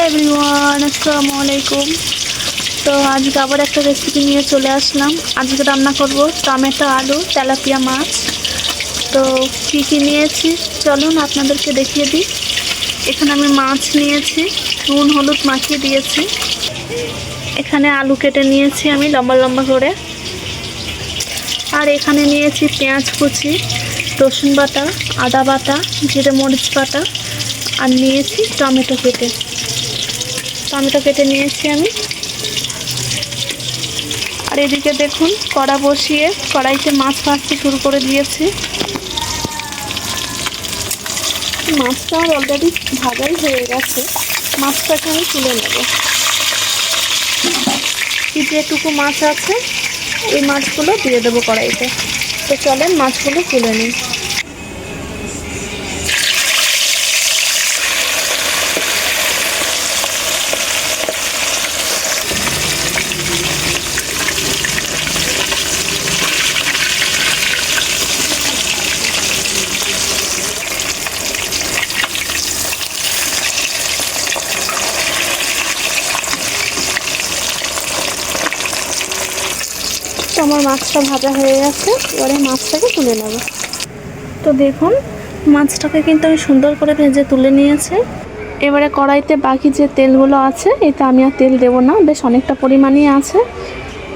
Everyone, আসসালামু আলাইকুম। তো আজকে আবার একটা রেসিপি নিয়ে চলে আসলাম। আজকে রান্না করব টমেটো, আলু, তেলাপিয়া মাছ। তো কী কী নিয়েছি চলুন আপনাদেরকে দেখিয়ে দিই। এখানে আমি মাছ নিয়েছি, নুন হলুদ মাখিয়ে দিয়েছি। এখানে আলু কেটে নিয়েছি আমি লম্বা লম্বা করে। আর এখানে নিয়েছি পেঁয়াজ কুচি, রসুন বাটা, আদা বাটা, জিরে মরিচ বাটা। আর নিয়েছি টমেটো কেটে নিয়েছি আমি। আর এদিকে দেখুন কড়া বসিয়ে কড়াইতে মাছ ভাজতে শুরু করে দিয়েছি। মাছটা আমার অলরেডি ভাজাই হয়ে গেছে। মাছটাকে আমি তুলে নেব। যেটুকু মাছ আছে এই মাছগুলো দিয়ে দেবো কড়াইতে। তো চলেন মাছগুলো তুলে নিই। তো আমার মাছটা ভাজা হয়ে গেছে, এবারে মাছটাকে তুলে নেব। তো দেখুন মাছটাকে কিন্তু আমি সুন্দর করে ভেজে তুলে নিয়েছি। এবারে কড়াইতে বাকি যে তেলগুলো আছে, এতে আমি আর তেল দেবো না, বেশ অনেকটা পরিমাণই আছে।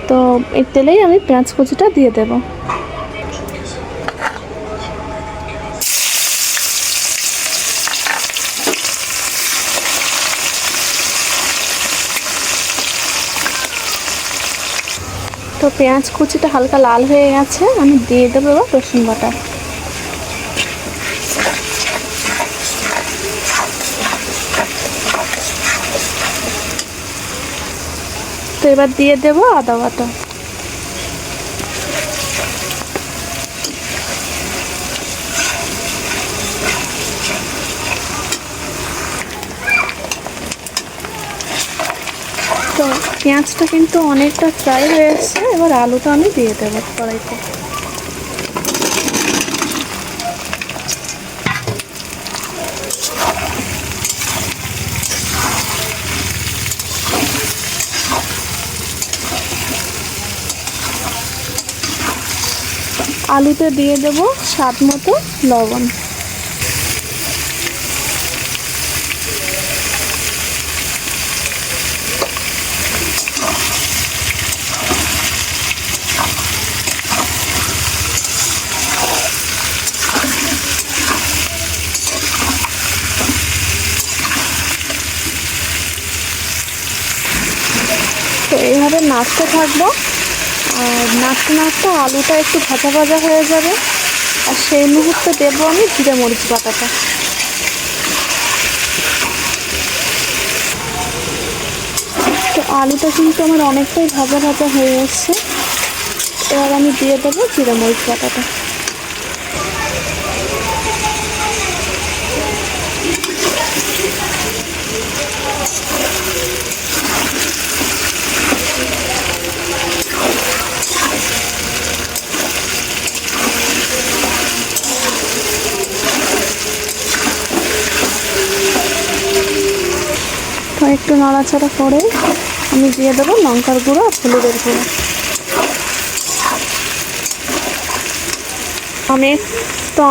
তো এই তেলেই আমি পেঁয়াজ কুচিটা দিয়ে দেব। তো পেঁয়াজ কুচিটা হালকা লাল হয়ে গেছে, আমি দিয়ে দেবো এবার রসুন বাটা। তো এবার দিয়ে দেবো আদা বাটা। তো পেঁয়াজটা কিন্তু অনেকটা ফ্রাই হয়ে এসছে, এবার আলুটা আমি দিয়ে দেবো কড়াইতে। আলুতে দিয়ে দেবো স্বাদ মতো লবণ। তো এইভাবে নাড়তে থাকবো, আর নাড়তে নাড়তে আলুটা একটু ভাজা ভাজা হয়ে যাবে। আর সেই মুহূর্তে দেবো আমি জিরে মরিচ বাটাটা। তো আলুটা কিন্তু আমার অনেকটাই ভাজা ভাজা হয়ে এসছে, এবার আমি দিয়ে দেবো জিরে মরিচ বাটাটা। তো একটু নাড়াচাড়া করে আমি দিয়ে দেবো লঙ্কার গুঁড়ো আর হলুদের গুঁড়ো।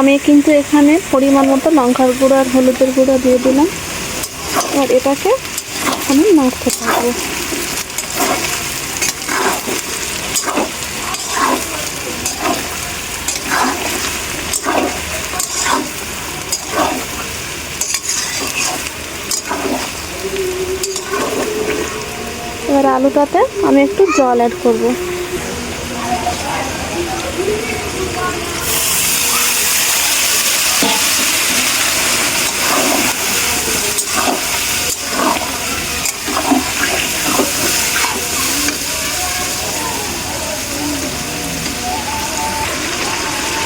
আমি কিন্তু এখানে পরিমাণ মতো লঙ্কার গুঁড়ো আর হলুদের গুঁড়ো দিয়ে দিলাম। আর এটাকে আমি নাড়তে থাকবো। এবার আলুটাতে আমি একটু জল অ্যাড করব।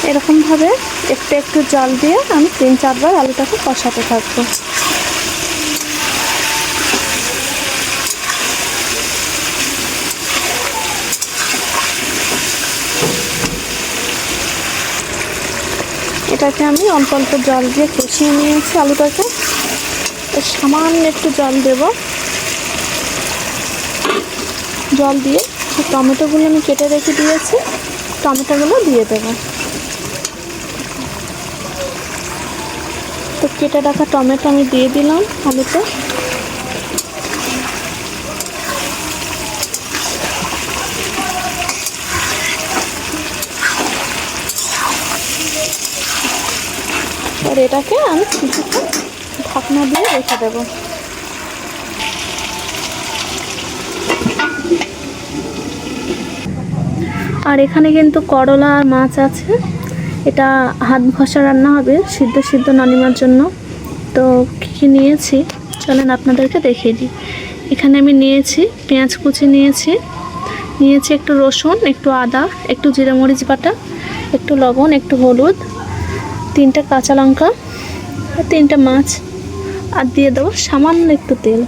এরকমভাবে একটু একটু জল দিয়ে আমি 3-4 বার আলুটাকে কষাতে থাকবো। এটাকে আমি অল্প অল্প জল দিয়ে কষিয়ে নিয়েছি আলুটাকে। সামান্য একটু জল দেব। জল দিয়ে টমেটোগুলো আমি কেটে রেখে দিয়েছি, টমেটোগুলো দিয়ে দেবো। তো কেটে রাখা টমেটো আমি দিয়ে দিলাম আলুতে। আর এটাকে আমি কিছুক্ষণ ঢাকনা দিয়ে রেখে দেবো। আর এখানে কিন্তু করলা আর মাছ আছে, এটা হাত ঘষা রান্না হবে সিদ্ধ সিদ্ধ নানিমার জন্য। তো কী নিয়েছি চলেন আপনাদেরকে দেখিয়ে দিই। এখানে আমি নিয়েছি পেঁয়াজ কুচি, নিয়েছি একটু রসুন, একটু আদা, একটু জিরা মরিচ বাটা, একটু লবণ, একটু হলুদ, 3টা কাঁচা লঙ্কা আর 3টা মাছ। আর দিয়ে দেবো সামান্য একটু তেল,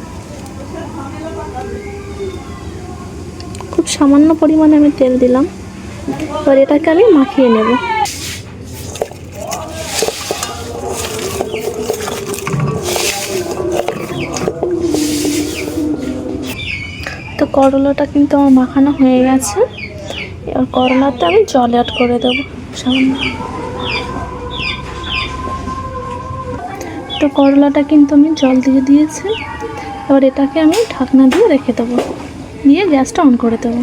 খুব সামান্য পরিমাণে আমি তেল দিলাম। এবার এটাকে আমি মাখিয়ে নেব। তো করলাটা কিন্তু আমার মাখানো হয়ে গেছে। এবার করলাতে আমি জল অ্যাড করে দেবো সামান্য। তো করলাটা কিন্তু আমি জল দিয়ে দিয়েছি। এবার এটাকে আমি ঢাকনা দিয়ে রেখে দেবো, দিয়ে গ্যাসটা অন করে দেবো।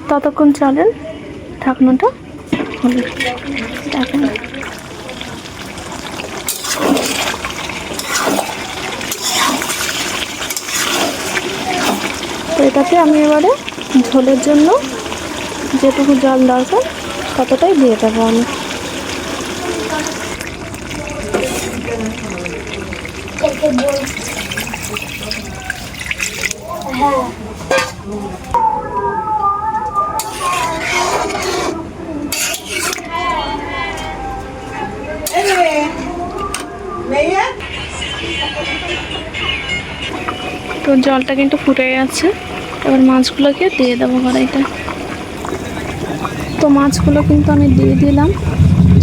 ততক্ষণ চলেন ঢাকনাটা হলো। তো এটাকে আমি এবারে ঝোলের জন্য যেটুকু জল দরকার ততটাই দিয়ে দেবো আমি। তো জলটা কিন্তু ফুটে গেছে। এবার মাছগুলোকে দিয়ে দেবো কড়াইতে। তো মাছগুলো কিন্তু আমি দিয়ে দিলাম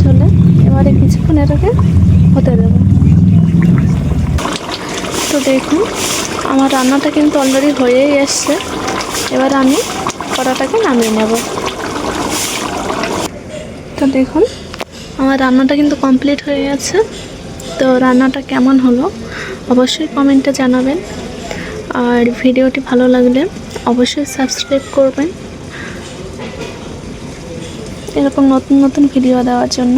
চলে। এবারে কিছুক্ষণ এটাকে হতে দেবো। তো দেখুন আমার রান্নাটা কিন্তু অলরেডি হয়েই এসছে। এবার আমি কড়াটাকে নামিয়ে নেব। তো দেখুন আমার রান্নাটা কিন্তু কমপ্লিট হয়ে গেছে। তো রান্নাটা কেমন হলো অবশ্যই কমেন্টে জানাবেন। আর ভিডিওটি ভালো লাগলে অবশ্যই সাবস্ক্রাইব করবেন এরকম নতুন নতুন ভিডিও দেওয়ার জন্য।